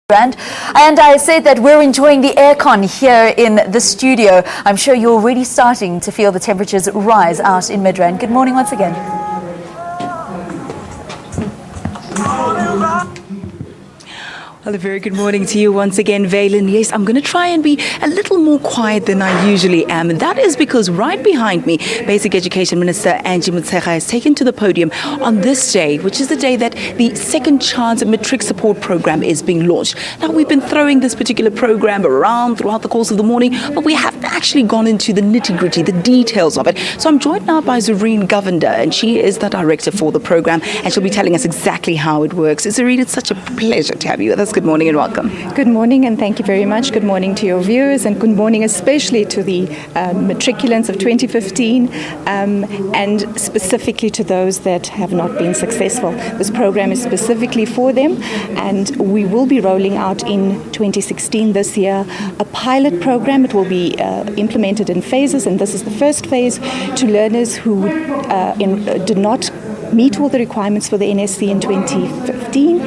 And I said that we're enjoying the aircon here in the studio. I'm sure you're already starting to feel the temperatures rise out in Midrand. Good morning once again. Well, a very good morning to you once again, Valen. Yes, I'm going to try and be a little more quiet than I usually am. And that is because right behind me, Basic Education Minister Angie Motshekga has taken to the podium on this day, which is the day that the Second Chance Matric Support Program is being launched. Now, we've been throwing this particular program around throughout the course of the morning, but we haven't actually gone into the nitty-gritty, the details of it. So I'm joined now by Zarene Govender, and she is the director for the program, and she'll be telling us exactly how it works. Zarene, it's such a pleasure to have you with us. Good morning and welcome. Good morning and thank you very much. Good morning to your viewers and good morning especially to the Matriculants of 2015 and specifically to those that have not been successful. This program is specifically for them and we will be rolling out in 2016 this year a pilot program. It will be implemented in phases, and this is the first phase to learners who did not meet all the requirements for the NSC in 2015.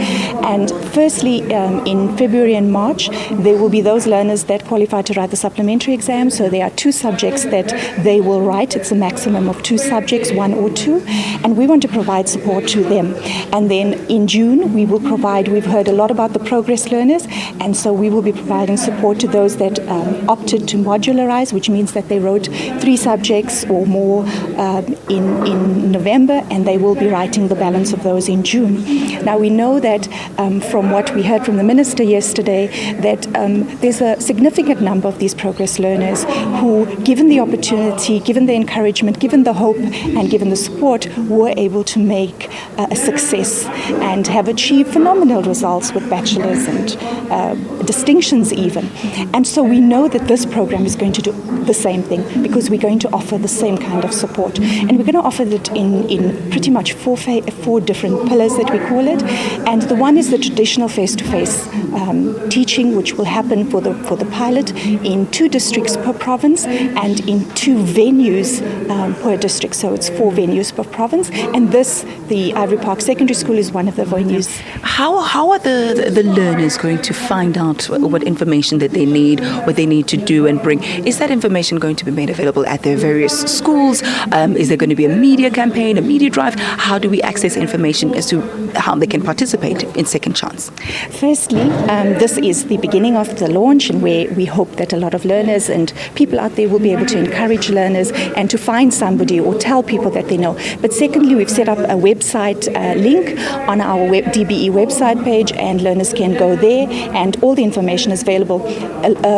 And firstly, in February and March, there will be those learners that qualify to write the supplementary exam. So there are 2 subjects that they will write. It's a maximum of 2 subjects, 1 or 2. And we want to provide support to them. And then in June, we will provide, we've heard a lot about the progress learners, and so we will be providing support to those that opted to modularize, which means that they wrote 3 subjects or more in November, and they will be writing the balance of those in June. Now we know that from what we heard from the minister yesterday that there's a significant number of these progress learners who, given the opportunity, given the encouragement, given the hope and given the support, were able to make a success and have achieved phenomenal results with bachelors and distinctions even. And so we know that this program is going to do the same thing because we're going to offer the same kind of support. And we're going to offer it in pretty much 4 different pillars that we call it. And the one is the traditional face-to-face teaching, which will happen for the pilot in 2 districts per province and in 2 venues per district. So it's 4 venues per province. And this, the Ivory Park Secondary School, is one of the venues. How are the learners going to find out what information that they need, what they need to do and bring? Is that information going to be made available at their various schools? Is there going to be a media campaign, a media drive? How do we access information as to how they can participate in Second Chance? Firstly, this is the beginning of the launch, and where we hope that a lot of learners and people out there will be able to encourage learners and to find somebody or tell people that they know. But secondly, we've set up a website link on our DBE website page, and learners can go there, and all the information is available.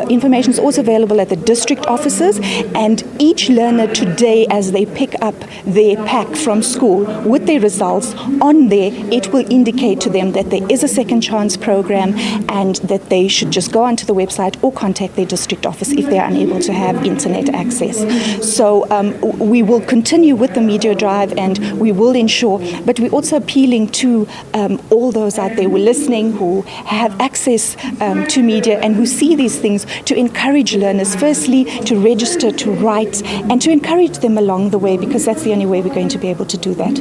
Information is also available at the district offices, and each learner today, as they pick up their pack from school with their results on there, it will indicate to them that there is a Second Chance program and that they should just go onto the website or contact their district office if they are unable to have internet access. So we will continue with the media drive, and we will ensure, but we're also appealing to all those out there who are listening, who have access to media and who see these things, to encourage learners firstly to register, to write, and to encourage them along the way, because that's the only way we're going to be able to do that.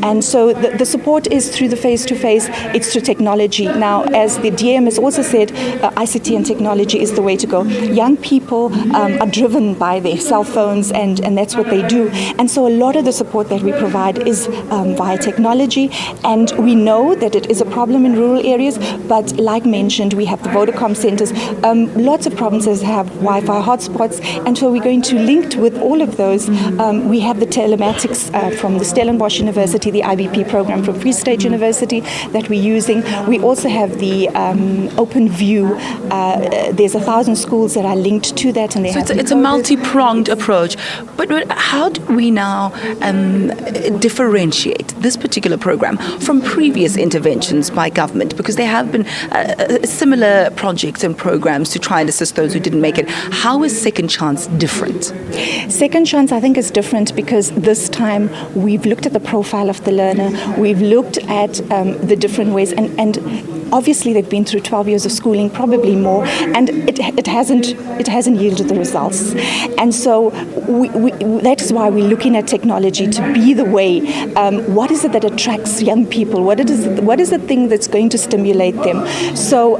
And so the support is through the face-to-face, it's through technology. Now, as the DM has also said, ICT and technology is the way to go. Young people are driven by their cell phones, and that's what they do. And so a lot of the support that we provide is via technology, and we know that it is a problem in rural areas, but like mentioned, we have the Vodacom centers. Lots of provinces have Wi-Fi hotspots, and so we're going to link with all of those. We have the telematics from the Stellenbosch University, the IBP program from Free State University that we're using. We also have the Open View. There's 1,000 schools that are linked to that, and so it's a multi-pronged approach. But how do we now differentiate this particular program from previous interventions by government? Because there have been similar projects and programs to try and assist those who didn't make it. How is Second Chance different? Second Chance, I think, is different because this time we've looked at the profile of the learner. We've looked at the different ways, and Obviously, they've been through 12 years of schooling, probably more, and it hasn't yielded the results. And so that is why we're looking at technology to be the way. What is it that attracts young people? What is the thing that's going to stimulate them? So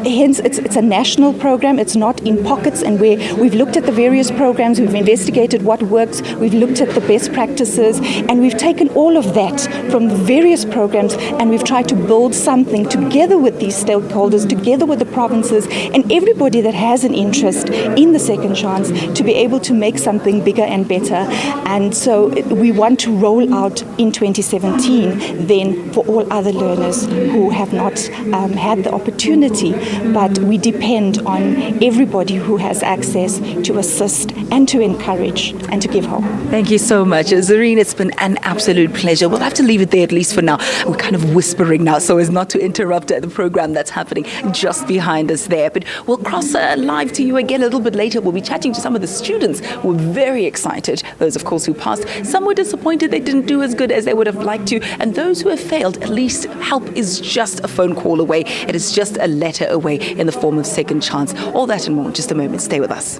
hence, it's a national program. It's not in pockets, and where we've looked at the various programs, we've investigated what works, we've looked at the best practices, and we've taken all of that from the various programs, and we've tried to build something together with these stakeholders, together with the provinces, and everybody that has an interest in the second chance to be able to make something bigger and better. And so we want to roll out in 2017 then for all other learners who have not had the opportunity, but we depend on everybody who has access to assist and to encourage and to give hope. Thank you so much, Zarene. It's been an absolute pleasure. We'll have to leave it there at least for now. We're kind of whispering now so as not to interrupt the program that's happening just behind us there. But we'll cross live to you again a little bit later. We'll be chatting to some of the students who were very excited. Those, of course, who passed. Some were disappointed they didn't do as good as they would have liked to. And those who have failed, at least help is just a phone call away. It is just a letter away in the form of second chance. All that and more in just a moment. Stay with us.